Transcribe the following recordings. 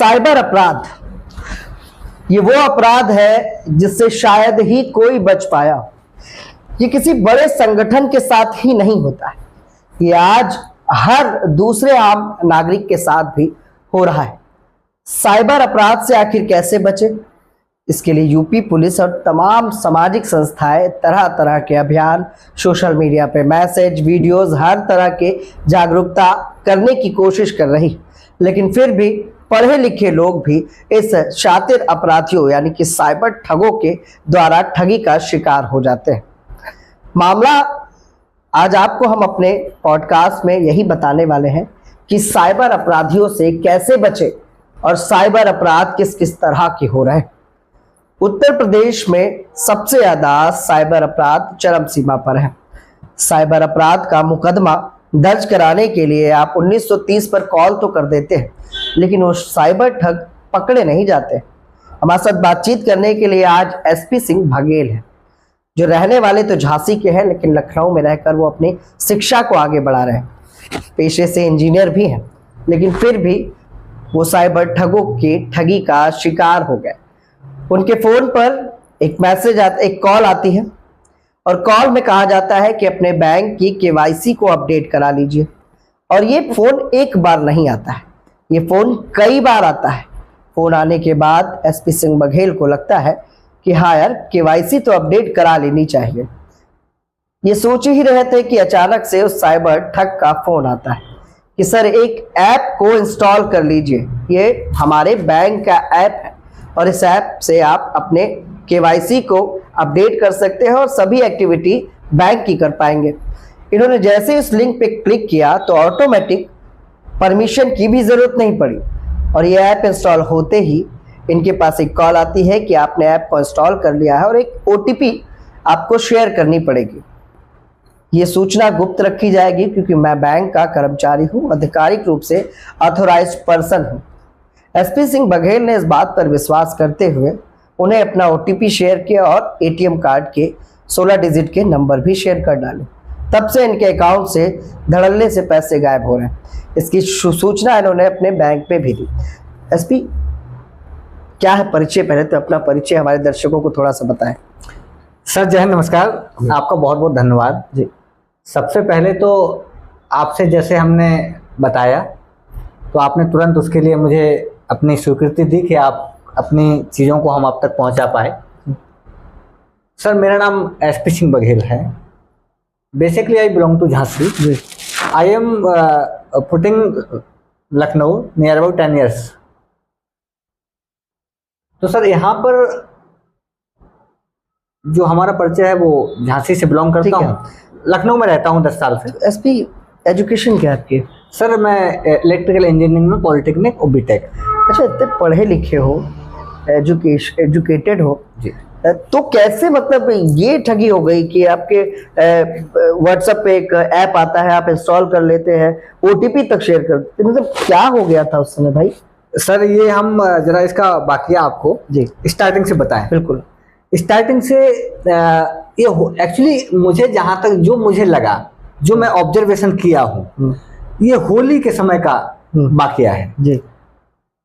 Cyber अपराध ये वो अपराध है जिससे शायद ही कोई बच पाया। ये किसी बड़े संगठन के साथ ही नहीं होता है, ये आज हर दूसरे आम नागरिक के साथ भी हो रहा है। साइबर अपराध से आखिर कैसे बचे, इसके लिए यूपी पुलिस और तमाम सामाजिक संस्थाएं तरह तरह के अभियान, सोशल मीडिया पे मैसेज, वीडियोस, हर तरह के जागरूकता करने की कोशिश कर रही। लेकिन फिर भी पढ़े लिखे लोग भी इस शातिर अपराधियों यानी कि साइबर ठगों के द्वारा ठगी का शिकार हो जाते हैं। मामला आज आपको हम अपने पॉडकास्ट में यही बताने वाले हैं कि साइबर अपराधियों से कैसे बचे और साइबर अपराध किस किस तरह के हो रहे हैं। उत्तर प्रदेश में सबसे ज्यादा साइबर अपराध चरम सीमा पर है। साइबर अपराध का मुकदमा दर्ज कराने के लिए आप 1930 पर कॉल तो कर देते हैं, लेकिन वो साइबर ठग पकड़े नहीं जाते। हमारे साथ बातचीत करने के लिए आज एसपी सिंह बघेल हैं, जो रहने वाले तो झांसी के हैं, लेकिन लखनऊ में रहकर वो अपनी शिक्षा को आगे बढ़ा रहे हैं। पेशे से इंजीनियर भी हैं, लेकिन फिर भी वो साइबर ठगों की ठगी का शिकार हो गए। उनके फोन पर एक मैसेज एक कॉल आती है और कॉल में कहा जाता है कि अपने बैंक की केवाईसी को अपडेट करा लीजिए। और ये फोन एक बार नहीं आता है, ये फोन कई बार आता है। फोन आने के बाद एसपी सिंह बघेल को लगता है कि हाँ यार, केवाईसी तो अपडेट करा लेनी चाहिए। ये सोच ही रहे थे कि अचानक से उस साइबर ठग का फोन आता है कि सर एक ऐप को इंस्टॉल कर लीजिए, ये हमारे बैंक का ऐप है और इस ऐप से आप अपने केवाईसी को अपडेट कर सकते हैं और सभी एक्टिविटी बैंक की कर पाएंगे। इन्होंने जैसे इस लिंक पे क्लिक किया तो ऑटोमेटिक परमिशन की भी जरूरत नहीं पड़ी और ये ऐप इंस्टॉल होते ही इनके पास एक कॉल आती है कि आपने ऐप को इंस्टॉल कर लिया है और एक ओटीपी आपको शेयर करनी पड़ेगी। ये सूचना गुप्त रखी जाएगी क्योंकि मैं बैंक का कर्मचारी हूँ, आधिकारिक रूप से ऑथोराइज्ड पर्सन हूँ। एसपी सिंह बघेल ने इस बात पर विश्वास करते हुए उन्हें अपना ओटीपी शेयर किया और एटीएम कार्ड के 16 डिजिट के नंबर भी शेयर कर डाले। तब से इनके अकाउंट से धड़ल्ले से पैसे गायब हो रहे हैं। इसकी सूचना इन्होंने अपने बैंक पे भी दी। एसपी क्या है परिचय, पहले तो अपना परिचय हमारे दर्शकों को थोड़ा सा बताएं। सर जय हिंद, नमस्कार, आपका बहुत बहुत धन्यवाद जी। सबसे पहले तो आपसे जैसे हमने बताया तो आपने तुरंत उसके लिए मुझे अपनी स्वीकृति दी कि आप अपनी चीज़ों को हम आप तक पहुंचा पाए। सर मेरा नाम एसपी सिंह बघेल है। Basically I belong to Jhansi. I am putting Lucknow near about 10 years। तो सर यहाँ पर जो हमारा परिचय है वो झांसी से बिलोंग करता हूँ, लखनऊ में रहता हूँ 10 साल से। एसपी एजुकेशन क्या आपकी? सर मैं इलेक्ट्रिकल इंजीनियरिंग में पॉलिटेक्निक और बीटेक। अच्छा, इतने पढ़े लिखे हो, एजुकेटेड हो जी, तो कैसे मतलब ये ठगी हो गई कि आपके व्हाट्सएप पे एक ऐप आता है, आप इंस्टॉल कर लेते हैं, ओटीपी तक शेयर करते, मतलब क्या हो गया था उस समय भाई? सर ये हम जरा इसका बाकिया आपको जी स्टार्टिंग से बताएं। बिल्कुल, स्टार्टिंग से ये एक्चुअली मुझे जहां तक जो मुझे लगा, जो मैं ऑब्जर्वेशन किया हूँ, ये होली के समय का बाकिया है जी।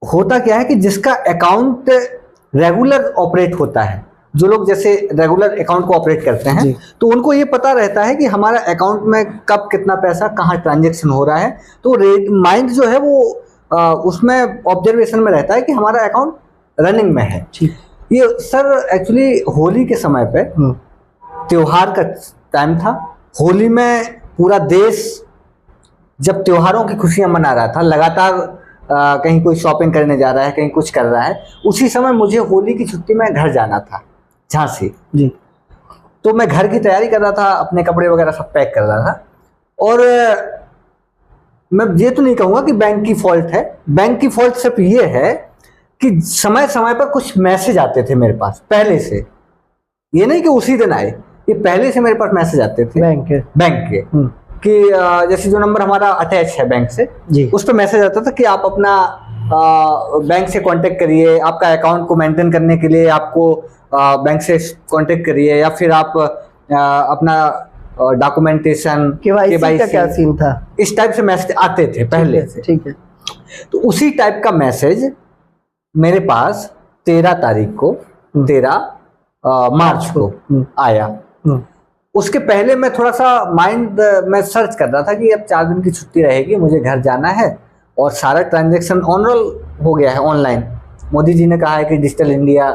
होता क्या है कि जिसका अकाउंट रेगुलर ऑपरेट होता है, जो लोग जैसे रेगुलर अकाउंट को ऑपरेट करते हैं, तो उनको ये पता रहता है कि हमारा अकाउंट में कब कितना पैसा कहाँ ट्रांजैक्शन हो रहा है। तो माइंड जो है वो उसमें ऑब्जर्वेशन में रहता है कि हमारा अकाउंट रनिंग में है। ये सर एक्चुअली होली के समय पे त्योहार का टाइम था। होली में पूरा देश जब त्योहारों की खुशियां मना रहा था, लगातार कहीं कोई शॉपिंग करने जा रहा है, कहीं कुछ कर रहा है, उसी समय मुझे होली की छुट्टी में घर जाना था झांसी जी। तो मैं घर की तैयारी कर रहा था, अपने कपड़े वगैरह सब पैक कर रहा था। और मैं ये तो नहीं कहूँगा कि बैंक की फॉल्ट है, बैंक की फॉल्ट सिर्फ ये है कि समय समय पर कुछ मैसेज आते थे मेरे पास पहले से। ये नहीं कि उसी दिन आए, ये पहले से मेरे पास मैसेज आते थे बैंक के कि जैसे जो नंबर हमारा अटैच है बैंक से जी, उस पर मैसेज आता था कि आप अपना बैंक से कांटेक्ट करिए, आपका अकाउंट को मेंटेन करने के लिए आपको बैंक से कांटेक्ट करिए, या फिर आप अपना डॉक्यूमेंटेशन केवाईसी का क्या सीन था, इस टाइप से मैसेज आते थे पहले से। ठीक है। तो उसी टाइप का मैसेज मेरे पास 13 तारीख को 13 मार्च को आया। उसके पहले मैं थोड़ा सा माइंड में सर्च कर रहा था कि अब 4 दिन की छुट्टी रहेगी, मुझे घर जाना है और सारा ट्रांजैक्शन ऑनरोल हो गया है ऑनलाइन। मोदी जी ने कहा है कि डिजिटल इंडिया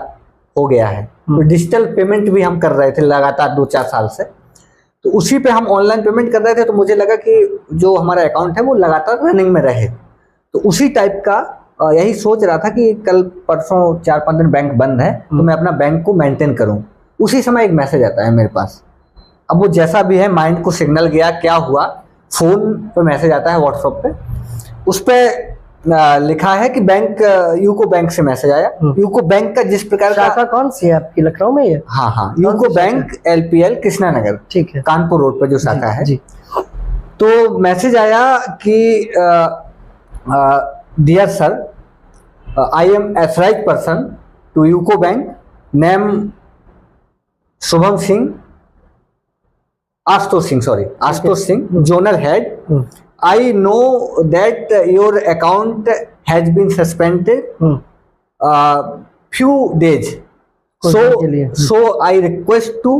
हो गया है, तो डिजिटल पेमेंट भी हम कर रहे थे लगातार 2-4 साल से, तो उसी पे हम ऑनलाइन पेमेंट कर रहे थे। तो मुझे लगा कि जो हमारा अकाउंट है वो लगातार रनिंग में रहे, तो उसी टाइप का यही सोच रहा था कि कल परसों 4-5 दिन बैंक बंद है तो मैं अपना बैंक को मेंटेन करूं। उसी समय एक मैसेज आता है मेरे पास। अब वो जैसा भी है, माइंड को सिग्नल गया, क्या हुआ, फोन पे मैसेज आता है व्हाट्सएप पे, उस पे लिखा है कि बैंक यूको बैंक से मैसेज आया। यूको बैंक का जिस प्रकार का, शाखा कौन सी है आपकी, लखनऊ में है? हाँ, UCO bank LPL Krishna Nagar, ठीक है, कानपुर रोड पे जो शाखा है जी। तो मैसेज आया कि dear sir, I am authorised person to UCO bank, name Shubham Singh, Ashutosh Singh, zonal head. I know that your account has been suspended few days. So I request to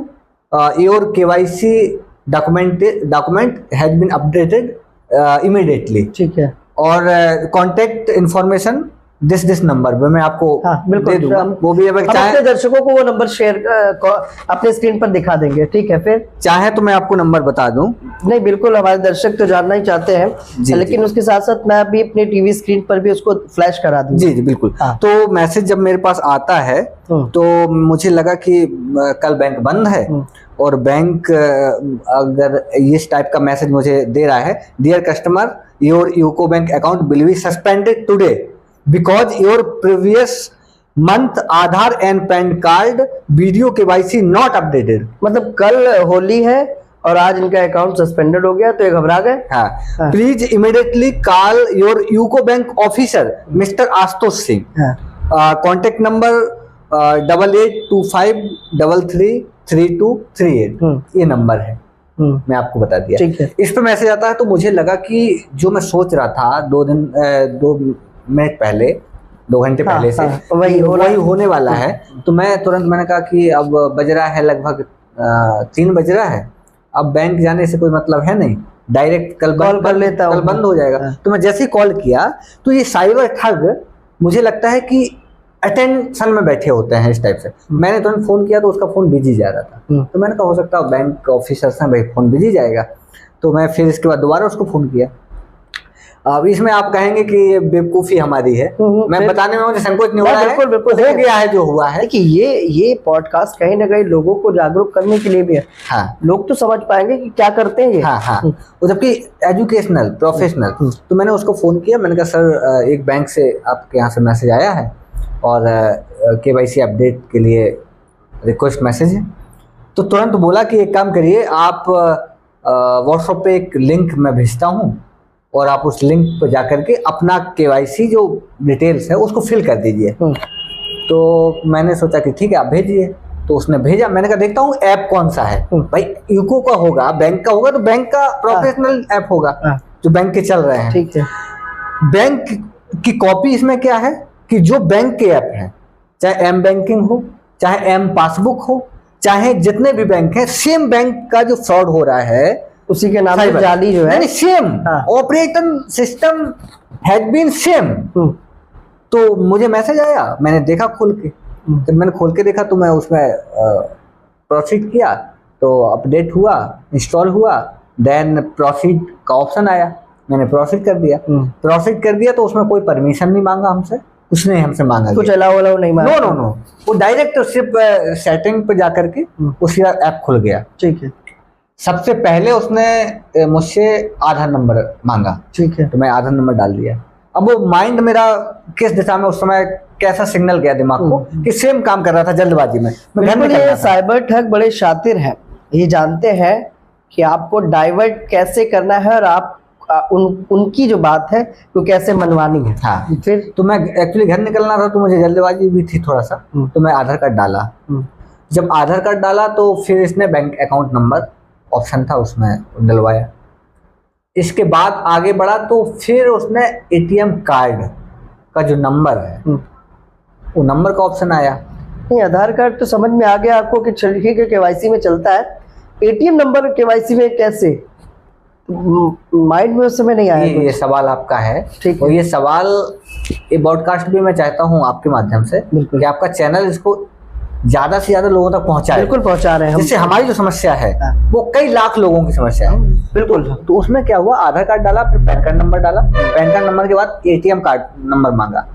your KYC document has been updated immediately. ठीक है, और contact information this number पे मैं आपको बिल्कुल दे दूंगा। वो भी अगर चाहे अपने दर्शकों को वो नंबर शेयर अपने स्क्रीन पर दिखा देंगे, ठीक है। फिर चाहे तो मैं आपको नंबर बता दूं। नहीं, बिल्कुल, हमारे दर्शक तो जानना ही चाहते हैं, लेकिन उसके साथ साथ मैं अभी अपनी टीवी स्क्रीन पर भी उसको फ्लैश करा दूंगा। जी बिल्कुल। तो मैसेज जब मेरे पास आता है तो मुझे लगा कि कल बैंक बंद है और बैंक अगर इस टाइप का मैसेज मुझे दे रहा है, dear customer, your UCO bank account will be suspended today because your previous month Aadhaar and PAN card video KYC not updated. मतलब कल होली है और आज इनका अकाउंट सस्पेंडेड हो गया तो ये घबरा गए। हाँ, please immediately call your UCO bank officer mister Ashutosh Singh, contact number 8825333238, ये नंबर है। मैं आपको बता दिया। ठीक है। इस पे मैसेज आता है तो मुझे लगा कि जो मैं सोच रहा था 2 मिनट पहले, 2 घंटे पहले से वही होने वाला है, तो मैं तुरंत मैंने कहा कि अब बज रहा है लगभग 3 बज रहा है, अब बैंक जाने से कोई मतलब है नहीं, डायरेक्ट कल कॉल कर लेता हूं, कल बंद हो जाएगा। तो मैं जैसे ही कॉल किया तो ये साइबर ठग मुझे लगता है कि अटेंशन में बैठे होते हैं इस टाइप से। मैंने तुरंत फोन किया तो उसका फोन बिजी जा रहा था, तो मैंने कहा हो सकता है बैंक ऑफिसर्स हैं भाई, फोन बिजी जाएगा। तो मैं फिर इसके बाद दोबारा उसको फोन किया। अब इसमें आप कहेंगे कि ये बेवकूफी हमारी है, मैं बताने में मुझे संकोच नहीं हो रहा है, बिल्कुल हो गया है जो हुआ है। कि ये पॉडकास्ट कहीं ना कहीं लोगों को जागरूक करने के लिए भी है। हाँ, लोग तो समझ पाएंगे कि क्या करते हैं ये। हाँ, वो जबकि एजुकेशनल प्रोफेशनल। तो मैंने उसको फोन किया, मैंने कहा सर एक बैंक से आपके यहाँ से मैसेज आया है और KYC अपडेट के लिए रिक्वेस्ट मैसेज है। तो तुरंत बोला कि एक काम करिए, आप व्हाट्सएप पे एक लिंक मैं भेजता हूँ और आप उस लिंक पर जाकर के अपना KYC जो डिटेल्स है उसको फिल कर दीजिए। तो मैंने सोचा कि ठीक है आप भेजिए, तो उसने भेजा। मैंने कहा देखता हूँ ऐप कौन सा है, भाई यूको का होगा, बैंक का होगा तो बैंक का प्रोफेशनल ऐप होगा जो बैंक के चल रहे हैं। ठीक है। बैंक की कॉपी इसमें क्या है कि जो बैंक के ऐप हैं, चाहे एम बैंकिंग हो, चाहे एम पासबुक हो, चाहे जितने भी बैंक हैं, सेम बैंक का जो फ्रॉड हो रहा है उसी के नाम से जाली जो है, same operating system has been same. तो मुझे मैसेज आया, मैंने देखा खोल के, जब मैंने खोल के देखा तो मैं उसमें प्रोसीड किया, तो अपडेट हुआ, इंस्टॉल हुआ, देन प्रोसीड का ऑप्शन आया, मैंने प्रोसीड कर दिया। प्रोसीड कर दिया तो उसमें कोई परमिशन नहीं मांगा हमसे, कुछ नहीं हमसे मांगा, कुछ अलाउ नहीं मांगा। नो, वो डायरेक्ट सिर्फ सेटिंग पे जाकर के उसका ऐप खुल गया। ठीक है। सबसे पहले उसने मुझसे आधार नंबर मांगा। ठीक है। तो मैं आधार नंबर डाल दिया। अब वो माइंड मेरा किस दिशा में उस समय कैसा सिग्नल गया दिमाग को कि सेम काम कर रहा था जल्दबाजी में। ये साइबर ठग बड़े शातिर हैं, ये जानते हैं कि आपको डाइवर्ट कैसे करना है और आप उनकी जो बात है वो कैसे मनवानी है। हाँ, फिर तो मैं एक्चुअली घर निकलना था तो मुझे जल्दबाजी भी थी थोड़ा सा, तो मैं आधार कार्ड डाला। जब आधार कार्ड डाला तो फिर इसने बैंक अकाउंट नंबर ऑप्शन था उसमें डलवाया। इसके बाद आगे बढ़ा तो फिर उसने ATM कार्ड का जो नंबर है वो नंबर का ऑप्शन आया। नहीं, आधार कार्ड तो समझ में आ गया आपको कि ठीक है केवाईसी में चलता है, एटीएम नंबर केवाईसी में कैसे, माइंड में उस समय नहीं आया ये सवाल आपका है। ठीक है। और ये सवाल, ये ब्रॉडकास्ट भी मैं चाहता हूँ आपके माध्यम से बिल्कुल। कि आपका चैनल इसको ज्यादा से ज्यादा लोगों तक पहुंचाए। बिल्कुल पहुंचा रहे हैं हम। जिससे हमारी जो समस्या है हाँ। वो कई लाख लोगों की समस्या है। बिल्कुल। तो उसमें क्या हुआ, आधार कार्ड डाला, फिर पैन कार्ड नंबर डाला, पैन कार्ड नंबर के बाद एटीएम कार्ड नंबर मांगा।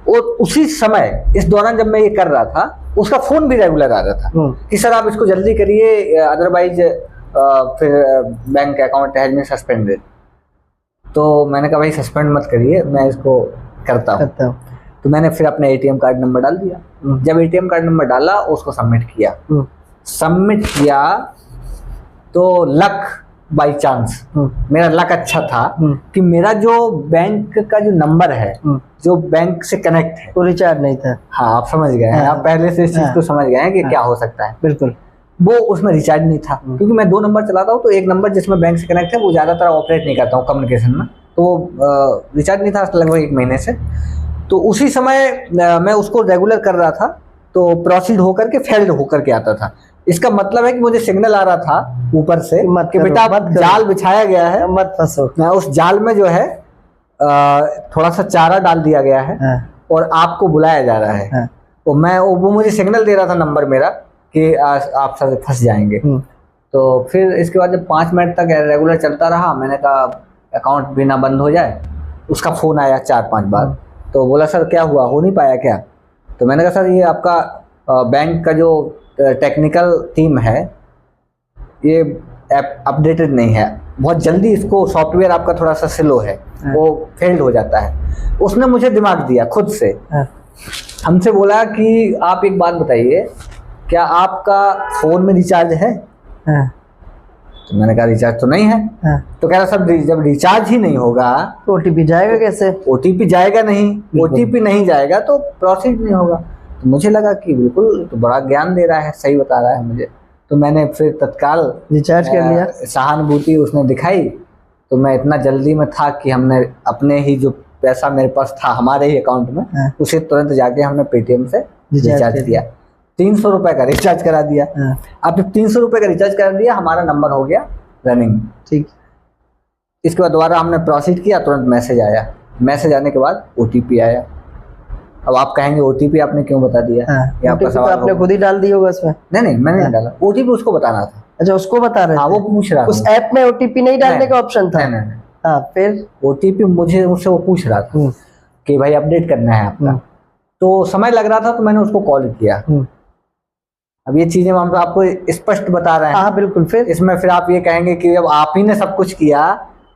और उसी समय, इस दौरान जब मैं ये कर रहा था, उसका फोन भी रेगुलर आ रहा था कि सर आप इसको जल्दी करिए, अदरवाइज फिर bank account has been suspended. तो मैंने कहा भाई सस्पेंड मत करिए, मैं इसको करता हूँ। तो मैंने फिर अपना एटीएम कार्ड नंबर डाल दिया। जब एटीएम कार्ड नंबर डाला, उसको सबमिट किया। सबमिट किया तो लक बाई चांस, मेरा लक अच्छा था कि मेरा जो बैंक का जो नंबर है, जो बैंक से कनेक्ट है, वो रिचार्ज नहीं था। हाँ आप समझ गए हैं, आप पहले से इस चीज को समझ गए हैं कि क्या हो सकता है। बिल्कुल। वो उसमें रिचार्ज नहीं था, क्योंकि मैं 2 नंबर चलाता हूँ। तो एक नंबर जिसमें बैंक से कनेक्ट है वो ज्यादातर ऑपरेट नहीं करता हूँ कम्युनिकेशन में, तो रिचार्ज नहीं था लगभग 1 महीने से। तो उसी समय मैं उसको रेगुलर कर रहा था, तो प्रोसीड होकर के फेल्ड होकर के आता था। इसका मतलब है कि मुझे सिग्नल आ रहा था ऊपर से कि बेटा जाल बिछाया गया है, मत फंसो। उस जाल में जो है थोड़ा सा चारा डाल दिया गया है और आपको बुलाया जा रहा है। तो मैं वो मुझे सिग्नल दे रहा था नंबर मेरा कि आप सर फंस जाएंगे। तो फिर इसके बाद जब 5 मिनट तक रेगुलर चलता रहा, मैंने कहा अकाउंट भी ना बंद हो जाए। उसका फोन आया 4-5 बार, तो बोला सर क्या हुआ, हो नहीं पाया क्या? तो मैंने कहा सर ये आपका बैंक का जो टेक्निकल टीम है, ये ऐप अपडेटेड नहीं है, बहुत जल्दी इसको, सॉफ्टवेयर आपका थोड़ा सा स्लो है, वो फेल्ड हो जाता है। उसने मुझे दिमाग दिया खुद से, हमसे बोला कि आप एक बात बताइए, क्या आपका फोन में रिचार्ज है? तो मैंने कहा रिचार्ज तो नहीं है। तो कह रहा सर जब रिचार्ज ही नहीं होगा तो ओटीपी जाएगा कैसे? ओटीपी जाएगा नहीं, ओटीपी नहीं जाएगा तो प्रोसीड नहीं होगा। तो मुझे लगा कि बिल्कुल तो बड़ा ज्ञान दे रहा है, सही बता रहा है मुझे। तो मैंने फिर तत्काल रिचार्ज कर लिया। सहानुभूति उसने दिखाई। तो मैं इतना जल्दी में था कि हमने अपने ही जो पैसा मेरे पास था हमारे ही अकाउंट में, उसे तुरंत जाके हमने पेटीएम से रिचार्ज किया। 300 रुपए का रिचार्ज करा दिया। अब जब 300 रुपए का रिचार्ज करा दिया, हमारा नंबर हो गया रनिंग। ठीक। इसके बाद दोबारा हमने प्रोसीड किया, तुरंत मैसेज आया। मैसेज आने के बाद ओटीपी आया। अब आप कहेंगे ओटीपी आपने क्यों बता दिया? ये आपका सवाल आपने खुद ही डाल दिया होगा इसमें। नहीं मैंने नहीं डाला, ओटीपी उसको बताना था। अच्छा, उसको बता रहे थे? हाँ, वो पूछ रहा था। उस ऐप में ओटीपी नहीं डालने का ऑप्शन था? नहीं। हाँ, फिर ओटीपी मुझसे वो पूछ रहा था कि भाई अपडेट करना है आपका। तो समय लग रहा था, तो मैंने उसको कॉल किया। अब ये चीजें हम आपको स्पष्ट बता रहे हैं। हाँ बिल्कुल। फिर इसमें फिर आप ये कहेंगे कि जब आप ही ने सब कुछ किया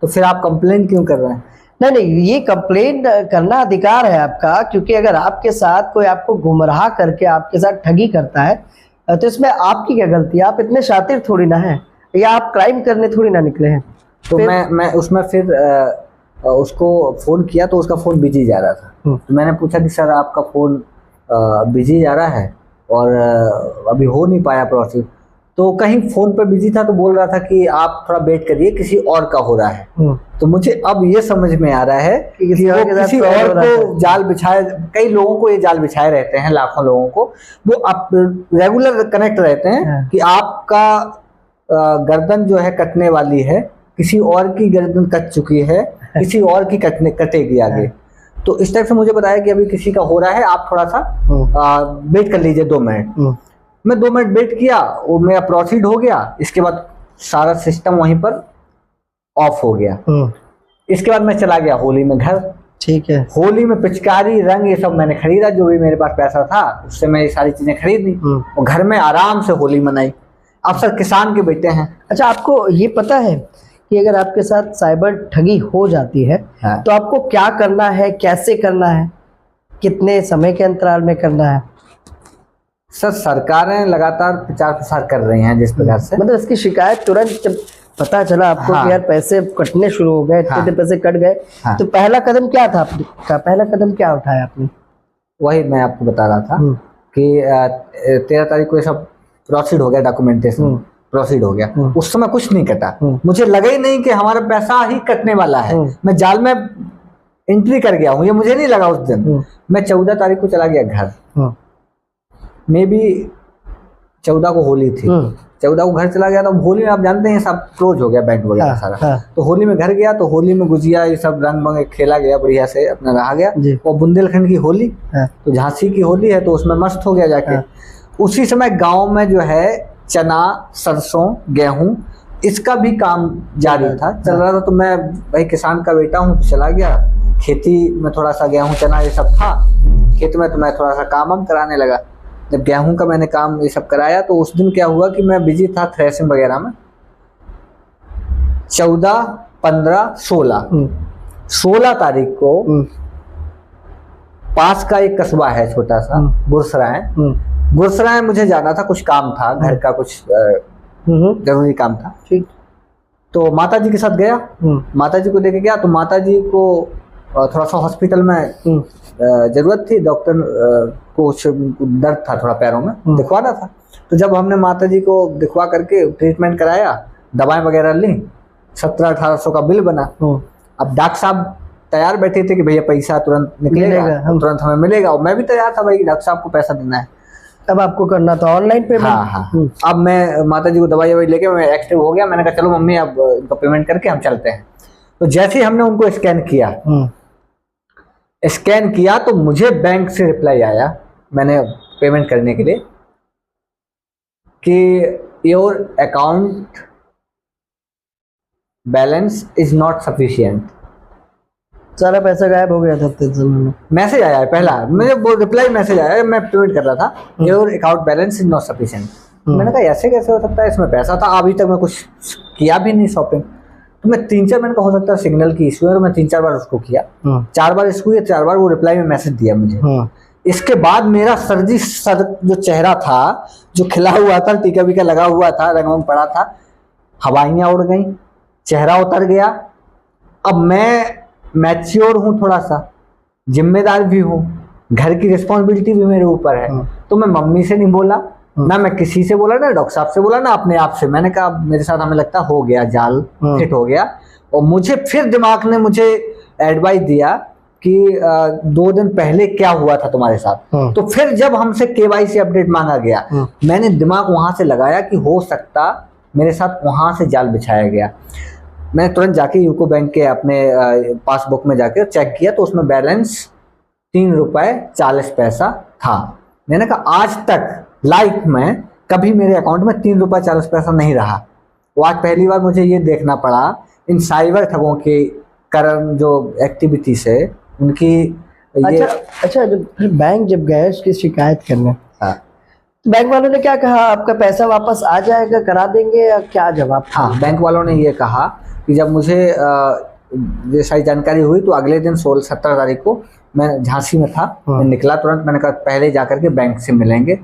तो फिर आप कंप्लेंट क्यों कर रहे हैं? नहीं, ये कंप्लेंट करना अधिकार है आपका, क्योंकि अगर आपके साथ कोई आपको गुमराह करके आपके साथ ठगी करता है तो इसमें आपकी क्या गलती है? आप इतने शातिर थोड़ी ना हैं, या आप क्राइम करने थोड़ी ना निकले हैं। तो मैं उसमें फिर उसको फोन किया, तो उसका फोन बिजी जा रहा था। तो मैंने पूछा कि सर आपका फोन बिजी जा रहा है और अभी हो नहीं पाया प्रोसेस। तो कहीं फोन पे बिजी था, तो बोल रहा था कि आप थोड़ा वेट करिए, किसी और का हो रहा है। तो मुझे अब ये समझ में आ रहा है कि किसी और को जाल बिछाए, कई लोगों को ये जाल बिछाए रहते हैं, लाखों लोगों को। वो आप रेगुलर कनेक्ट रहते हैं कि आपका गर्दन जो है कटने वाली है, किसी और की गर्दन कट चुकी है, किसी और की कटेगी आगे। तो इस टाइप से मुझे बताया कि अभी किसी का हो रहा है, आप थोड़ा सा वेट कर लीजिए 2 मिनट। मैं 2 मिनट वेट किया, वो मेरा प्रोसीड हो गया। इसके बाद सारा सिस्टम वहीं पर ऑफ हो गया। इसके बाद मैं चला गया होली में घर। ठीक है। होली में पिचकारी, रंग, ये सब मैंने खरीदा, जो भी मेरे पास पैसा था उससे मैं ये सारी चीजें खरीद ली और घर में आराम से होली मनाई। आप सर किसान के बेटे हैं। अच्छा, आपको ये पता है कि अगर आपके साथ साइबर ठगी हो जाती है तो आपको क्या करना है, कैसे करना है, कितने समय के अंतराल में करना है? सर सरकारें लगातार प्रचार प्रसार कर रही हैं जिस प्रकार से, मतलब इसकी शिकायत तुरंत जब पता चला आपको कि यार पैसे कटने शुरू हो गए, इतने पैसे कट गए, तो पहला कदम क्या था आपका? पहला कदम क्या उठाया आपने? वही मैं आपको बता रहा था कि 13 तारीख को ये सब प्रोसीड हो गया, डॉक्यूमेंटेशन प्रोसीड हो गया। उस समय कुछ नहीं कटा, मुझे लगा ही नहीं कि हमारा पैसा ही कटने वाला है। मैं जाल में एंट्री कर गया हूँ, ये मुझे नहीं लगा उस दिन। मैं 14 तारीख को चला गया घर। मे बी 14 को होली थी, 14 को घर चला गया। तो होली में आप जानते हैं सब क्लोज हो गया बैंक वगैरह सारा। तो होली में घर गया तो होली में गुजिया ये सब रंग बंग खेला गया, बढ़िया से अपना रहा गया। वो बुंदेलखंड की होली, तो झांसी की होली है तो उसमें मस्त हो गया जाके। उसी समय गांव में जो है चना, सरसों, गेहूं इसका भी काम जारी था, चल रहा था। तो मैं भाई किसान का बेटा हूँ तो चला गया खेती में, थोड़ा सा गेहूं चना ये सब था खेत में, तो मैं थोड़ा सा काम वाम कराने लगा। जब गेहूं का मैंने काम ये सब कराया तो उस दिन क्या हुआ कि मैं बिजी था थ्रेसिंग वगैरह में। 14, 15, 16 तारीख को पास का एक कस्बा है छोटा सा गुरसराय, गुरसराय मुझे जाना था, कुछ काम था घर का, कुछ जरूरी काम था। ठीक, तो माता जी के साथ गया, माता जी को लेके गया। तो माता जी को थोड़ा सा हॉस्पिटल में जरूरत थी, डॉक्टर को दर्द था थोड़ा पैरों में, दिखवाना था। तो जब हमने माता जी को दिखवा करके ट्रीटमेंट कराया, दवाएं वगैरह ली, 1700-1800 का बिल बना। अब डॉक्टर साहब तैयार बैठे थे कि भैया पैसा तुरंत निकलेगा, तुरंत हमें मिलेगा। और मैं भी तैयार था भाई, डॉक्टर साहब को पैसा देना है। अब आपको करना था ऑनलाइन पेमेंट। हाँ। अब मैं माता जी को दवाई लेके मैं एक्टिव हो गया। मैंने कहा चलो मम्मी अब इनका पेमेंट करके हम चलते हैं। तो जैसे ही हमने उनको स्कैन किया तो मुझे बैंक से रिप्लाई आया, मैंने पेमेंट करने के लिए, कि your account balance is not sufficient. सारा पैसा गायब हो गया था में। मैसेज आया है पहला, मुझे वो रिप्लाई मैसेज आया, मैं पेमेंट कर रहा था, your account balance is not sufficient. मैंने कहा ऐसे कैसे हो सकता है, इसमें पैसा था, अभी तक मैं कुछ किया भी नहीं शॉपिंग। तो मैं 3-4 मिनट का हो सकता है सिग्नल की इशू है, तो मैं 3-4 बार उसको किया, 4 बार इसको किया, 4 बार वो रिप्लाई में मैसेज दिया मुझे। इसके बाद मेरा सर जो चेहरा था, जो खिला हुआ था, टीका वीका लगा हुआ था, रंग वंग पड़ा था, हवाइयाँ उड़ गई, चेहरा उतर गया। अब मैं मैच्योर हूँ, थोड़ा सा जिम्मेदार भी हूँ, घर की रिस्पॉन्सिबिलिटी भी मेरे ऊपर है। तो मैं मम्मी से नहीं बोला, ना मैं किसी से बोला, ना डॉक्टर साहब से बोला, ना अपने आप से। मैंने कहा मेरे साथ हमें लगता हो गया जाल, फिट हो गया। और मुझे फिर दिमाग ने मुझे एडवाइस दिया कि 2 दिन पहले क्या हुआ था तुम्हारे साथ। तो फिर जब हमसे KYC अपडेट मांगा गया, मैंने दिमाग वहां से लगाया कि हो सकता मेरे साथ वहां से जाल बिछाया गया। मैंने तुरंत जाके यूको बैंक के अपने पासबुक में जाके चेक किया तो उसमें बैलेंस 3 रुपये 40 पैसा था। मैंने कहा आज तक लाइफ में कभी मेरे अकाउंट में 3 रुपये 40 पैसा नहीं रहा। वो आज पहली बार मुझे ये देखना पड़ा इन साइबर ठगों के कारण जो एक्टिविटी से उनकी। अच्छा जब बैंक जब गए उसकी शिकायत करने, तो बैंक वालों ने क्या कहा, आपका पैसा वापस आ जाएगा, करा देंगे, या क्या जवाब? हाँ, बैंक वालों ने ये कहा कि जब मुझे ये सारी जानकारी हुई तो अगले दिन 16-17 तारीख को मैं झांसी में था, मैं निकला तुरंत। मैंने कहा पहले जाकर के बैंक से मिलेंगे।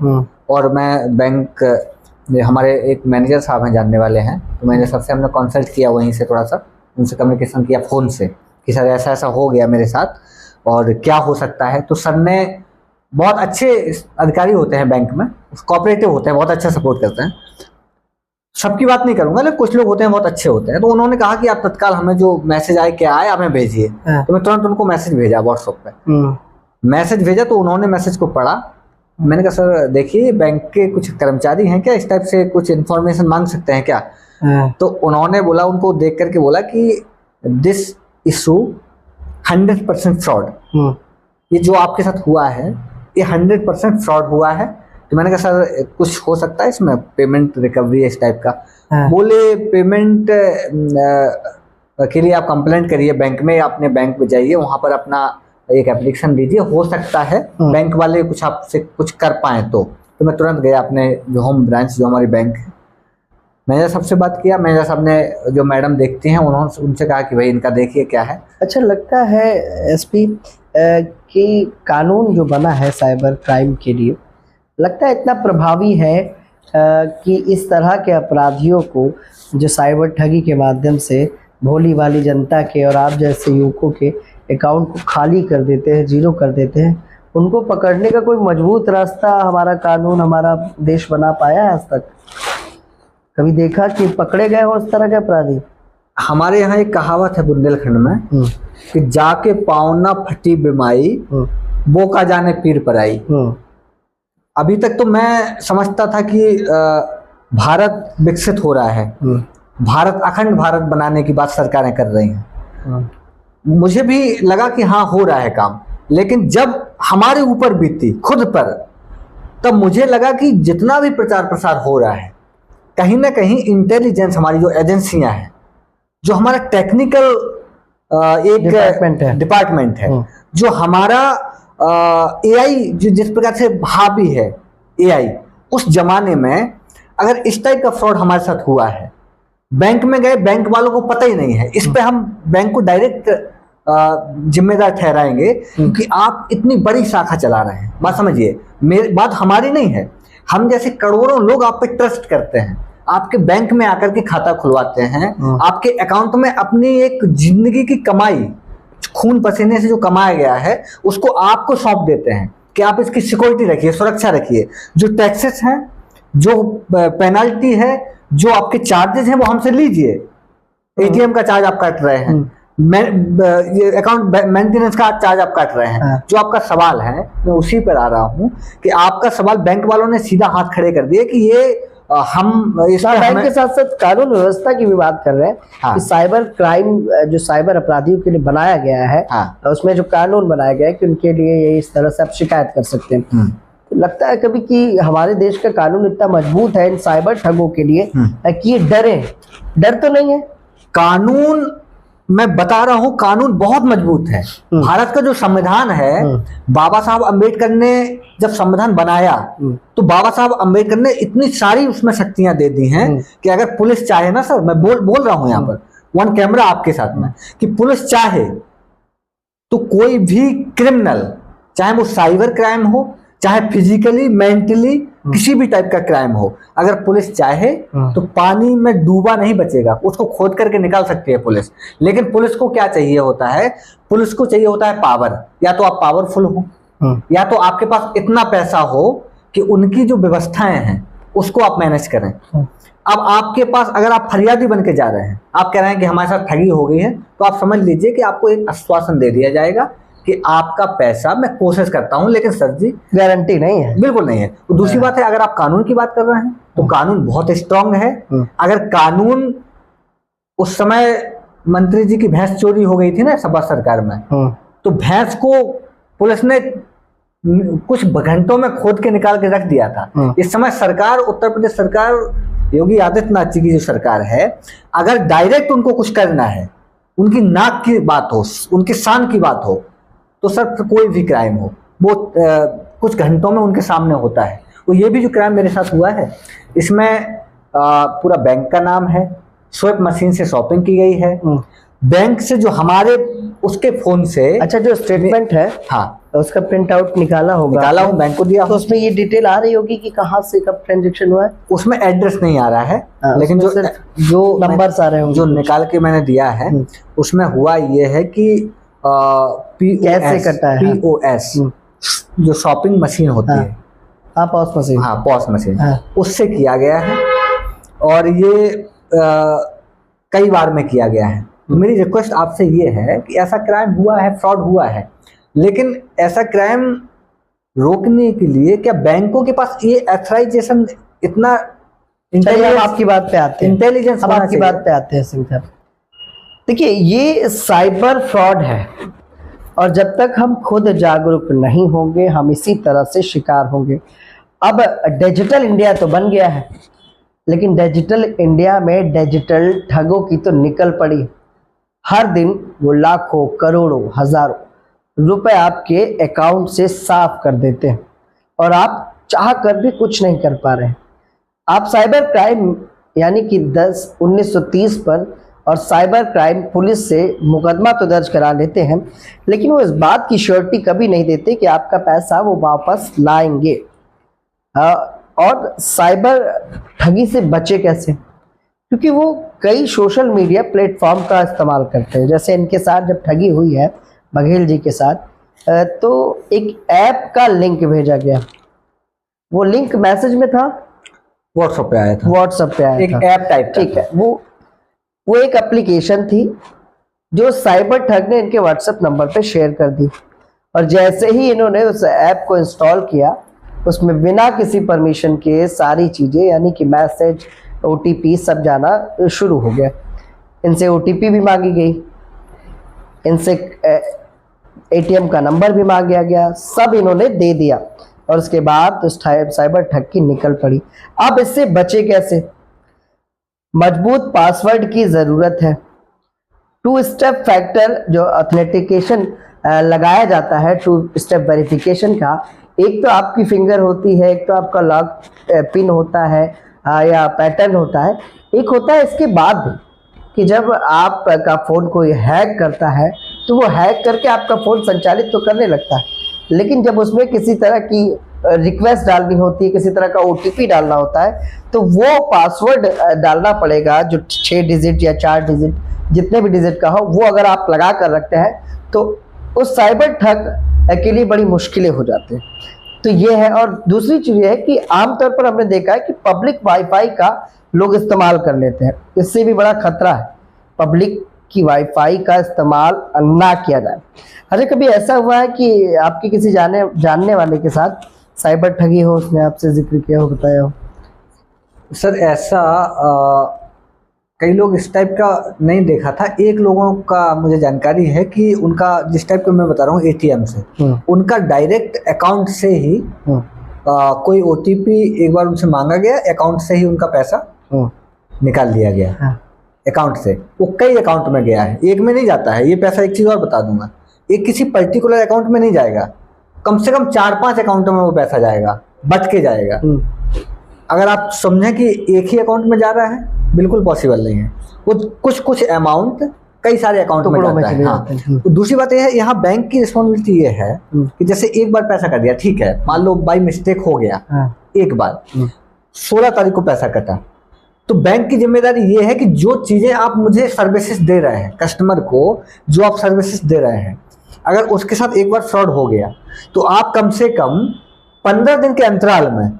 और मैं बैंक, हमारे एक मैनेजर साहब हैं जानने वाले हैं, तो मैनेजर साहब से हमने कंसल्ट किया, वहीं से थोड़ा सा उनसे कम्युनिकेशन किया फ़ोन से कि सर ऐसा ऐसा हो गया मेरे साथ और क्या हो सकता है। तो सर ने, बहुत अच्छे अधिकारी होते हैं बैंक में, कोऑपरेटिव होते हैं, बहुत अच्छा सपोर्ट करते हैं। सबकी बात नहीं करूंगा, लेकिन कुछ लोग होते हैं बहुत अच्छे होते हैं। तो उन्होंने कहा कि आप तत्काल हमें जो मैसेज आए क्या आए आप हमें भेजिए। तो मैं तुरंत उनको मैसेज भेजा व्हाट्सएप पे, मैसेज भेजा तो उन्होंने मैसेज को पढ़ा। मैंने कहा सर देखिए बैंक के कुछ कर्मचारी हैं क्या, इस टाइप से कुछ इन्फॉर्मेशन मांग सकते हैं क्या? तो उन्होंने बोला, उनको देख करके बोला कि दिस इशू 100% फ्रॉड, ये जो आपके साथ हुआ है ये 100% फ्रॉड हुआ है। तो मैंने कहा सर कुछ हो सकता है इसमें, पेमेंट रिकवरी इस टाइप का। बोले पेमेंट के लिए आप कंप्लेंट करिए बैंक में, अपने बैंक में जाइए, वहां पर अपना एक एप्लीकेशन दीजिए, हो सकता है बैंक वाले कुछ आपसे कुछ कर पाए। तो मैं तुरंत गया अपने जो होम ब्रांच, जो हमारी बैंक है, मैनेजर साहब से बात किया। मैनेजर साहब ने, जो मैडम देखती हैं, उन्होंने उनसे कहा कि भाई इनका देखिए क्या है। अच्छा लगता है एसपी कि कानून जो बना है साइबर क्राइम के लिए, लगता है इतना प्रभावी है कि इस तरह के अपराधियों को, जो साइबर ठगी के माध्यम से भोली भाली जनता के और आप जैसे युवकों के अकाउंट को खाली कर देते हैं, जीरो कर देते हैं, उनको पकड़ने का कोई मजबूत रास्ता हमारा कानून, हमारा देश बना पाया है आज तक? कभी देखा कि पकड़े गए हो उस तरह के अपराधी? हमारे यहाँ एक कहावत है बुंदेलखंड में कि जाके पाँव ना फटी बीमारी, वो का जाने पीर पर आई। अभी तक तो मैं समझता था कि भारत विकसित हो रहा है, भारत अखंड भारत बनाने की बात सरकारें कर रही हैं। मुझे भी लगा कि हाँ हो रहा है काम, लेकिन जब हमारे ऊपर बीती खुद पर, तब मुझे लगा कि जितना भी प्रचार प्रसार हो रहा है, कहीं ना कहीं इंटेलिजेंस, हमारी जो एजेंसियां हैं, जो हमारा टेक्निकल एक डिपार्टमेंट है, जो हमारा एआई जो जिस प्रकार से हावी है एआई, उस जमाने में अगर इस टाइप का फ्रॉड हमारे साथ हुआ है, बैंक में गए, बैंक वालों को पता ही नहीं है, इस पे हम बैंक को डायरेक्ट जिम्मेदार ठहराएंगे, क्योंकि आप इतनी बड़ी शाखा चला रहे हैं। बात समझिए, मेरी बात हमारी नहीं है, हम जैसे करोड़ों लोग आप पे ट्रस्ट करते हैं, आपके बैंक में आकर के खाता खुलवाते हैं, आपके अकाउंट में अपनी एक जिंदगी की कमाई, खून पसीने से जो कमाया गया है, उसको आपको सौंप देते हैं कि आप इसकी सिक्योरिटी रखिए, सुरक्षा रखिए, जो टैक्सेस हैं, जो पेनल्टी है, जो आपके चार्जेस हैं, वो हमसे लीजिए। एटीएम का चार्ज आप काट रहे हैं, ये अकाउंट मेंटेनेंस का चार्ज आप काट रहे हैं। जो आपका सवाल है, मैं उसी पर आ रहा हूं कि आपका सवाल बैंक वालों ने सीधा हाथ खड़े कर दिए कि ये हम इस बैंक के साथ साथ कानून व्यवस्था की भी बात कर रहे हैं। हाँ। कि साइबर क्राइम जो साइबर अपराधियों के लिए बनाया गया है, हाँ। उसमें जो कानून बनाया गया है कि उनके लिए ये इस तरह से आप शिकायत कर सकते हैं। तो लगता है कभी कि हमारे देश का कानून इतना मजबूत है इन साइबर ठगों के लिए कि ये डर तो नहीं है? कानून, मैं बता रहा हूं, कानून बहुत मजबूत है। भारत का जो संविधान है, बाबा साहब अंबेडकर ने जब संविधान बनाया, तो बाबा साहब अंबेडकर ने इतनी सारी उसमें शक्तियां दे दी हैं कि अगर पुलिस चाहे ना, सर मैं बोल रहा हूं यहाँ पर वन कैमरा आपके साथ में, कि पुलिस चाहे तो कोई भी क्रिमिनल, चाहे वो साइबर क्राइम हो, चाहे फिजिकली मेंटली किसी भी टाइप का क्राइम हो, अगर पुलिस चाहे तो पानी में डूबा नहीं बचेगा, उसको खोद करके निकाल सकती है पुलिस। लेकिन पुलिस को क्या चाहिए होता है? पुलिस को चाहिए होता है पावर। या तो आप पावरफुल हो, या तो आपके पास इतना पैसा हो कि उनकी जो व्यवस्थाएं हैं उसको आप मैनेज करें। अब आपके पास, अगर आप फरियादी बन के जा रहे हैं, आप कह रहे हैं कि हमारे साथ ठगी हो गई है, तो आप समझ लीजिए कि आपको एक आश्वासन दे दिया जाएगा कि आपका पैसा मैं कोशिश करता हूं, लेकिन सर जी गारंटी नहीं है, बिल्कुल नहीं है। तो दूसरी बात है, अगर आप कानून की बात कर रहे हैं तो कानून बहुत स्ट्रांग है। अगर कानून, उस समय मंत्री जी की भैंस चोरी हो गई थी ना सपा सरकार में, तो भैंस को पुलिस ने कुछ घंटों में खोद के निकाल के रख दिया था। इस समय सरकार, उत्तर प्रदेश सरकार, योगी आदित्यनाथ जी की जो सरकार है, अगर डायरेक्ट उनको कुछ करना है, उनकी नाक की बात हो, उनकी शान की बात हो, तो सर कोई भी क्राइम हो, वो कुछ घंटों में उनके सामने होता है। तो ये भी जो क्राइम मेरे साथ हुआ है, इसमें पूरा बैंक का नाम है, स्वैप मशीन से शॉपिंग की गई है, बैंक से जो हमारे उसके फोन से, अच्छा जो स्टेटमेंट है, हाँ, उसका प्रिंट आउट निकाला होगा, निकाला हूँ, बैंक को दिया, तो उसमें ये डिटेल आ रही होगी कि कहाँ से कब ट्रांजेक्शन हुआ है। उसमें एड्रेस नहीं आ रहा है, लेकिन जो नंबर्स आ रहे हैं, जो निकाल के मैंने दिया है, उसमें हुआ ये है कि कैसे करता है, POS जो शॉपिंग मशीन होती है, हाँ पॉस मशीन, हाँ पॉस मशीन, उससे किया गया है। और ये कई बार में किया गया है। मेरी रिक्वेस्ट आपसे ये है कि ऐसा क्राइम हुआ है, फ्रॉड हुआ है, लेकिन ऐसा क्राइम रोकने के लिए क्या बैंकों के पास ये ऑथराइजेशन, इतना आपकी बात पे आते हैं, इंटेलिजेंस आपकी बात पे आते हैं सिंह साहब। देखिए, ये साइबर फ्रॉड है, और जब तक हम खुद जागरूक नहीं होंगे, हम इसी तरह से शिकार होंगे। अब डिजिटल इंडिया तो बन गया है, लेकिन डिजिटल इंडिया में डिजिटल ठगों की तो निकल पड़ी। हर दिन वो लाखों, करोड़ों, हजारों रुपए आपके अकाउंट से साफ कर देते हैं, और आप चाह कर भी कुछ नहीं कर पा रहे हैं। आप साइबर क्राइम यानी कि 1930 पर और साइबर क्राइम पुलिस से मुकदमा तो दर्ज करा लेते हैं, लेकिन वो इस बात की श्योरिटी कभी नहीं देते कि आपका पैसा वो वापस लाएंगे। और साइबर ठगी से बचे कैसे? क्योंकि वो कई सोशल मीडिया प्लेटफॉर्म का इस्तेमाल करते हैं। जैसे इनके साथ जब ठगी हुई है बघेल जी के साथ, तो एक ऐप का लिंक भेजा गया, वो लिंक मैसेज में था, व्हाट्सएप पे आया था, व्हाट्सएप पे आया एक था, ऐप टाइप, ठीक है। वो एक एप्लीकेशन थी जो साइबर ठग ने इनके व्हाट्सएप नंबर पे शेयर कर दी, और जैसे ही इन्होंने उस ऐप को इंस्टॉल किया, उसमें बिना किसी परमिशन के सारी चीज़ें यानी कि मैसेज, OTP सब जाना शुरू हो गया। इनसे OTP भी मांगी गई, इनसे ATM का नंबर भी मांगा गया, सब इन्होंने दे दिया और उसके बाद उस साइबर ठग की निकल पड़ी। अब इससे बचे कैसे? मजबूत पासवर्ड की ज़रूरत है। 2 स्टेप फैक्टर जो ऑथेंटिकेशन लगाया जाता है, 2 स्टेप वेरिफिकेशन का, एक तो आपकी फिंगर होती है, एक तो आपका लॉक पिन होता है या पैटर्न होता है, एक होता है इसके बाद भी कि जब आपका फ़ोन कोई हैक करता है तो वो हैक करके आपका फ़ोन संचालित तो करने लगता है, लेकिन जब उसमें किसी तरह की रिक्वेस्ट डालनी होती है, किसी तरह का OTP डालना होता है, तो वो पासवर्ड डालना पड़ेगा जो 6 डिजिट या 4 डिजिट जितने भी डिजिट का हो, वो अगर आप लगा कर रखते हैं तो उस साइबर ठग के लिए बड़ी मुश्किलें हो जाती हैं। तो ये है। और दूसरी चीज़ ये है कि आमतौर पर हमने देखा है कि पब्लिक वाईफाई का लोग इस्तेमाल कर लेते हैं, इससे भी बड़ा खतरा है पब्लिक की वाईफाई का इस्तेमाल ना किया जाए। अरे कभी ऐसा हुआ है कि आपके किसी जानने वाले के साथ साइबर ठगी हो, उसने आपसे जिक्र किया हो, बताया हो? सर ऐसा कई लोग इस टाइप का नहीं देखा था। एक लोगों का मुझे जानकारी है कि उनका, जिस टाइप का मैं बता रहा हूँ ATM से, उनका डायरेक्ट अकाउंट से ही कोई OTP एक बार उनसे मांगा गया, अकाउंट से ही उनका पैसा निकाल लिया गया। अकाउंट से वो कई अकाउंट में गया है, एक में नहीं जाता है ये पैसा। एक चीज़ और बता दूंगा, एक किसी पर्टिकुलर अकाउंट में नहीं जाएगा, कम से कम 4-5 अकाउंटों में वो पैसा जाएगा, बच के जाएगा। अगर आप समझें कि एक ही अकाउंट में जा रहा है, बिल्कुल पॉसिबल नहीं है। वो कुछ अमाउंट कई सारे अकाउंट में जाता है। हाँ। तो दूसरी बात यह है, यहाँ बैंक की रिस्पॉन्सिबिलिटी ये है कि जैसे एक बार पैसा कर दिया, ठीक है, मान लो बाई मिस्टेक हो गया, एक बार 16 तारीख को पैसा कटा, तो बैंक की जिम्मेदारी ये है कि जो चीजें आप मुझे सर्विसेज दे रहे हैं, कस्टमर को जो आप सर्विसेज दे रहे हैं, अगर उसके साथ एक बार फ्रॉड हो गया तो आप कम से कम 15 दिन के अंतराल में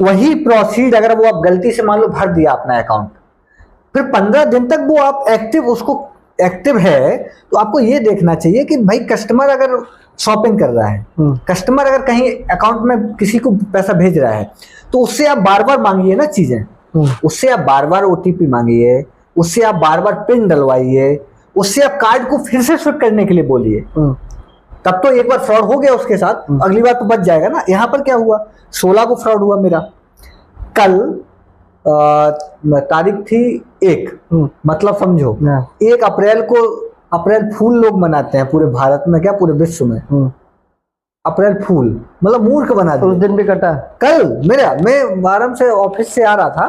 वही प्रोसीड, अगर वो आप गलती से मान लो भर दिया अपना अकाउंट, फिर 15 दिन तक वो आप एक्टिव है, तो आपको ये देखना चाहिए कि भाई कस्टमर अगर शॉपिंग कर रहा है, कस्टमर अगर कहीं अकाउंट में किसी को पैसा भेज रहा है, तो उससे आप बार बार मांगिए ना चीजें, उससे आप बार बार OTP मांगिए, उससे आप बार बार पिन डलवाइए, उससे आप कार्ड को फिर से स्विप करने के लिए बोलिए। तब तो एक बार फ्रॉड हो गया उसके साथ, अगली बार तो बच जाएगा ना। यहाँ पर क्या हुआ, 16 को फ्रॉड हुआ मेरा, कल तारीख थी 1, मतलब समझो 1 अप्रैल को, अप्रैल फूल लोग मनाते हैं पूरे भारत में, क्या पूरे विश्व में, अप्रैल फूल मतलब मूर्ख बना दिया। उस दिन भी कटा कल मैं आराम से ऑफिस से आ रहा था,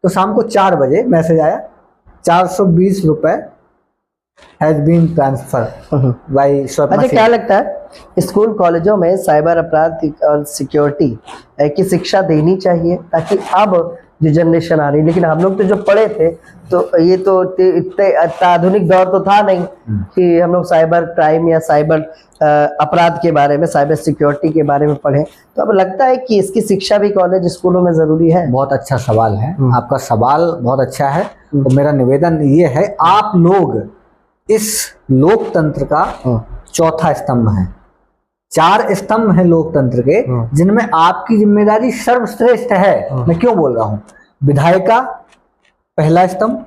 तो शाम को 4 बजे मैसेज आया, 420 रुपए has been transfer by Swapna. अच्छा, क्या लगता है स्कूल कॉलेजों में साइबर अपराध और सिक्योरिटी की शिक्षा देनी चाहिए, ताकि अब जो जनरेशन आ रही, लेकिन हम लोग तो जो पढ़े थे तो ये तो इतने आधुनिक दौर तो था नहीं कि हम लोग साइबर क्राइम या साइबर अपराध के बारे में, साइबर सिक्योरिटी के बारे में पढ़े। तो अब लगता है कि इसकी शिक्षा भी कॉलेज स्कूलों में जरूरी है। बहुत अच्छा सवाल है आपका, सवाल बहुत अच्छा है। तो मेरा निवेदन ये है, आप लोग इस लोकतंत्र का चौथा स्तंभ है, 4 स्तंभ हैं लोकतंत्र के, जिनमें आपकी जिम्मेदारी सर्वश्रेष्ठ है। मैं क्यों बोल रहा हूं, विधायिका पहला स्तंभ,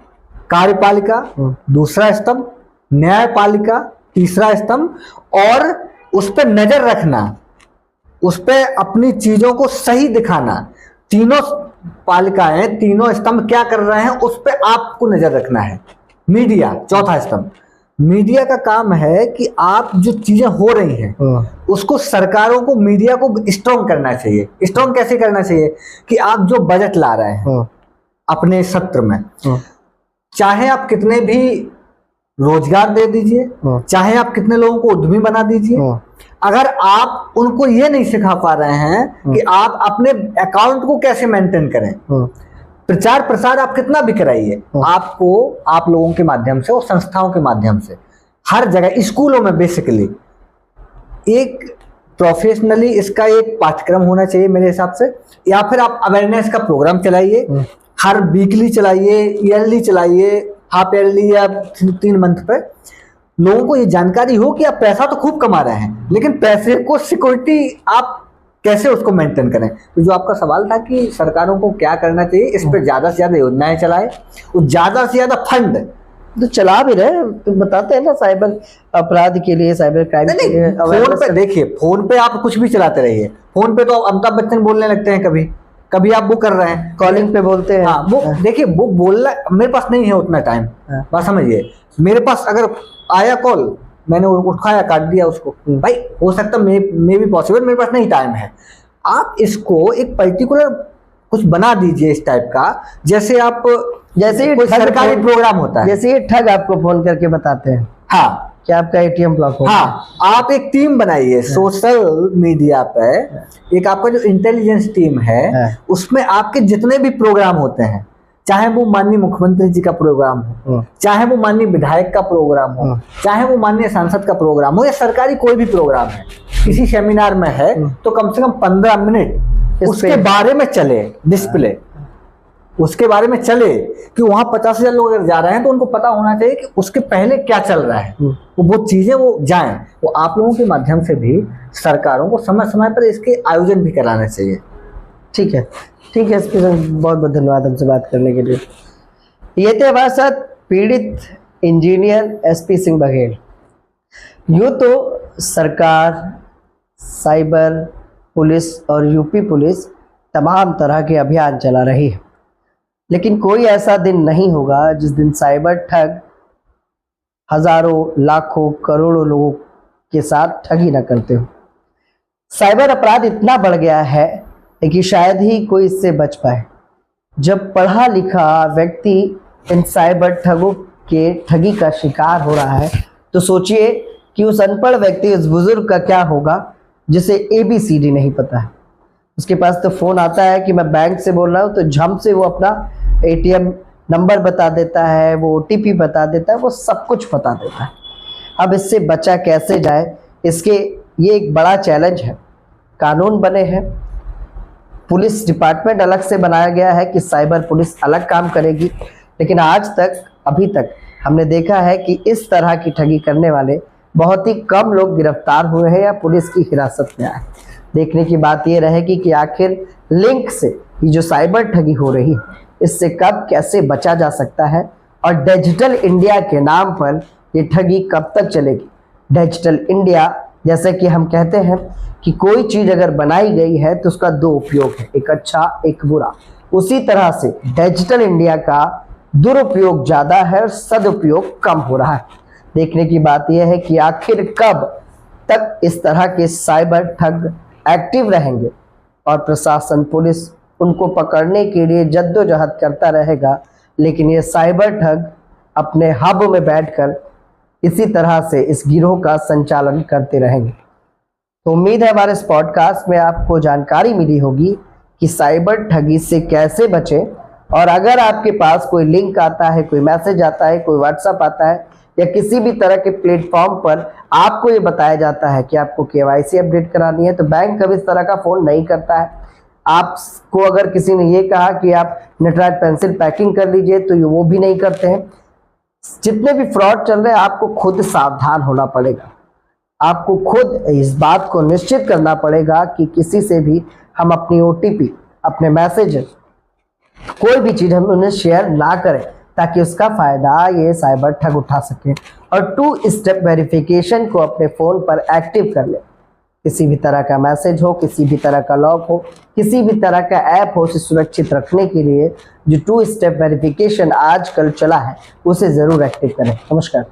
कार्यपालिका दूसरा स्तंभ, न्यायपालिका तीसरा स्तंभ, और उस पर नजर रखना, उस पर अपनी चीजों को सही दिखाना। तीनों पालिकाएं, तीनों स्तंभ क्या कर रहे हैं उस पर आपको नजर रखना है। मीडिया चौथा स्तंभ, मीडिया का काम है कि आप जो चीजें हो रही हैं उसको, सरकारों को, मीडिया को स्ट्रॉन्ग करना चाहिए। स्ट्रॉन्ग कैसे करना चाहिए कि आप जो बजट ला रहे हैं अपने सत्र में, चाहे आप कितने भी रोजगार दे दीजिए, चाहे आप कितने लोगों को उद्यमी बना दीजिए, अगर आप उनको ये नहीं सिखा पा रहे हैं कि आप अपने अकाउंट को कैसे मेंटेन करें, प्रचार प्रसार आप कितना भी कराइए, आपको, आप लोगों के माध्यम से और संस्थाओं के माध्यम से हर जगह, स्कूलों में बेसिकली एक प्रोफेशनली इसका एक पाठ्यक्रम होना चाहिए मेरे हिसाब से, या फिर आप अवेयरनेस का प्रोग्राम चलाइए, हर वीकली चलाइए, ईयरली चलाइए, हाफ ईयरली या 3 मंथ पे लोगों को ये जानकारी हो कि आप पैसा तो खूब कमा रहे हैं, लेकिन पैसे को सिक्योरिटी आप कैसे उसको मेंटेन करें। तो जो आपका सवाल था कि सरकारों को क्या करना चाहिए, इस पर ज्यादा से ज्यादा योजनाएं चलाए और ज्यादा से ज्यादा फंड तो चला भी रहे, तो बताते हैं ना साइबर अपराध के लिए, साइबर क्राइम के लिए फोन पे देखिए, फोन पे आप कुछ भी चलाते रहिए, फोन पे तो अमिताभ बच्चन बोलने लगते हैं, कभी कभी आप वो कर रहे हैं, कॉलिंग पे बोलते हैं। हाँ, वो देखिए वो बोलना, मेरे पास नहीं है उतना टाइम, बात समझिए, मेरे पास अगर आया कॉल, मैंने उठाया, काट दिया उसको, भाई हो सकता मे भी पॉसिबल, मेरे पास नहीं टाइम है। आप इसको एक पर्टिकुलर कुछ बना दीजिए इस टाइप का, जैसे आप जैसे कोई सरकारी प्रोग्राम होता है, जैसे ये ठग आपको फोन करके बताते हैं हाँ कि आपका एटीएम ब्लॉक हो, हाँ, आप एक टीम बनाइए सोशल मीडिया पे, एक आपका जो इंटेलिजेंस टीम है, उसमें आपके जितने भी प्रोग्राम होते हैं, चाहे वो माननीय मुख्यमंत्री जी का प्रोग्राम हो, चाहे वो माननीय विधायक का प्रोग्राम हो, चाहे वो माननीय सांसद का प्रोग्राम हो, या सरकारी कोई भी प्रोग्राम है, किसी सेमिनार में है, तो कम से कम 15 मिनट उसके बारे में चले डिस्प्ले, उसके बारे में चले कि वहां 50,000 लोग अगर जा रहे हैं तो उनको पता होना चाहिए कि उसके पहले क्या चल रहा है, वो चीजें वो जाएं। वो आप लोगों के माध्यम से भी सरकारों को समय समय पर इसके आयोजन भी कराने चाहिए। ठीक है, ठीक है, एसपी सर बहुत बहुत धन्यवाद हमसे बात करने के लिए। ये थे हमारे साथ पीड़ित इंजीनियर एसपी सिंह बघेल। यूँ तो सरकार, साइबर पुलिस और यूपी पुलिस तमाम तरह के अभियान चला रही है, लेकिन कोई ऐसा दिन नहीं होगा जिस दिन साइबर ठग हजारों, लाखों, करोड़ों लोगों के साथ ठगी न करते हो। साइबर अपराध इतना बढ़ गया है कि शायद ही कोई इससे बच पाए। जब पढ़ा लिखा व्यक्ति इन साइबर ठगों के ठगी का शिकार हो रहा है, तो सोचिए कि उस अनपढ़ व्यक्ति, उस बुजुर्ग का क्या होगा जिसे ABCD नहीं पता है। उसके पास तो फोन आता है कि मैं बैंक से बोल रहा हूँ, तो झम से वो अपना ATM नंबर बता देता है, वो OTP बता देता है, वो सब कुछ बता देता है। अब इससे बचा कैसे जाए, इसके ये एक बड़ा चैलेंज है। कानून बने हैं, पुलिस डिपार्टमेंट अलग से बनाया गया है कि साइबर पुलिस अलग काम करेगी, लेकिन आज तक, अभी तक हमने देखा है कि इस तरह की ठगी करने वाले बहुत ही कम लोग गिरफ्तार हुए हैं या पुलिस की हिरासत में आए। देखने की बात यह रहेगी कि आखिर लिंक से ये जो साइबर ठगी हो रही है, इससे कब कैसे बचा जा सकता है, और डिजिटल इंडिया के नाम पर ये ठगी कब तक चलेगी। डिजिटल इंडिया, जैसे कि हम कहते हैं कि कोई चीज़ अगर बनाई गई है तो उसका दो उपयोग है, एक अच्छा एक बुरा। उसी तरह से डिजिटल इंडिया का दुरुपयोग ज़्यादा है और सदुपयोग कम हो रहा है। देखने की बात यह है कि आखिर कब तक इस तरह के साइबर ठग एक्टिव रहेंगे और प्रशासन, पुलिस उनको पकड़ने के लिए जद्दोजहद करता रहेगा, लेकिन ये साइबर ठग अपने हब में बैठकर इसी तरह से इस गिरोह का संचालन करते रहेंगे। तो उम्मीद है हमारे इस पॉडकास्ट में आपको जानकारी मिली होगी कि साइबर ठगी से कैसे बचें। और अगर आपके पास कोई लिंक आता है, कोई मैसेज आता है, कोई व्हाट्सएप आता है, या किसी भी तरह के प्लेटफॉर्म पर आपको ये बताया जाता है कि आपको KYC अपडेट करानी है, तो बैंक कभी इस तरह का फ़ोन नहीं करता है। आपको अगर किसी ने ये कहा कि आप नटराज पेंसिल पैकिंग कर लीजिए, तो ये वो भी नहीं करते हैं। जितने भी फ्रॉड चल रहे हैं, आपको खुद सावधान होना पड़ेगा। आपको खुद इस बात को निश्चित करना पड़ेगा कि किसी से भी हम अपनी OTP, अपने मैसेज, कोई भी चीज़ हम उन्हें शेयर ना करें, ताकि उसका फ़ायदा ये साइबर ठग उठा सके। और 2 स्टेप वेरिफिकेशन को अपने फ़ोन पर एक्टिव कर ले। किसी भी तरह का मैसेज हो, किसी भी तरह का लॉक हो, किसी भी तरह का ऐप हो, उसे सुरक्षित रखने के लिए जो 2 स्टेप वेरिफिकेशन आजकल चला है, उसे ज़रूर एक्टिव करें। नमस्कार।